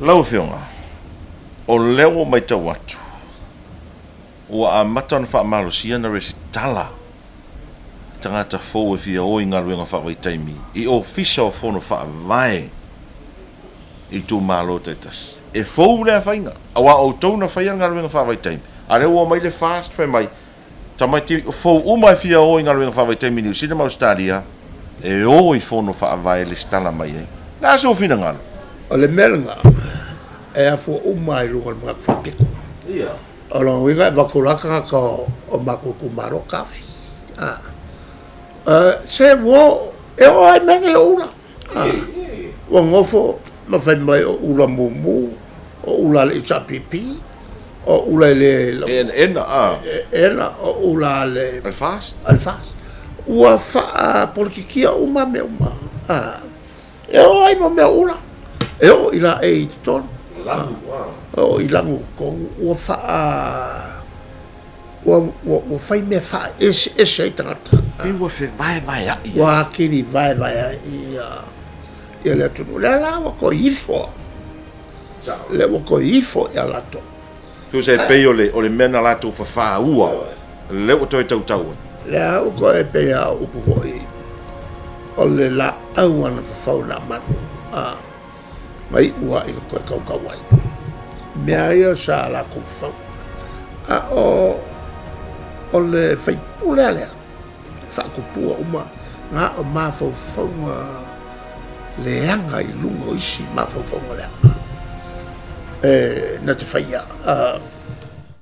Lau whionga. O leo mai tau atu. Ua a matan wha amalosia na resi tala. Tangata fōu e fia o inga ruenga whawai taimi. I o fisa o whono wha vai. I tū malo te tas. E fōu lea whainga. Awa o tōna whaia ngā ruenga whawai taimi. A reo o mai le fast whai mai. Ta mai te fōu umai fia o inga ruenga whawai taimi ni usina maustaria. E o i whono wha vai le stala mai e. Nā so fina ngālo. O le melenga. E a fōu umai runga mga whapiko. Ia. O lo winga e wakuraka ka o mako kumaro kafi. Se wo e o ai menge ula. O ngofo ma fai mai o ula mumu, o ula le chapipi, o ula le ena o ula le Alfast. Ua fa politikia uma me uma. E o ai me ula. E o ila e ton. O ilangu ko ua fa ua fai me fa ese tangata. E ua fe vai a ia. Ua kiri vai a ia le tunu. Le la ua ko ifo. Le ua ko ifo ia lato. Tu se pei o le mena lato fa ua. Le ua toi tau. Le ua ko e pei a upu hoi. O le la au ana fafau na manu. Mai ua i koe kaukawai. Mea ia sa la kufau. O le whaipule alea. Whakupua uma. Ngā o mawhau leanga i lungo isi mawhau lea. Na te whaia.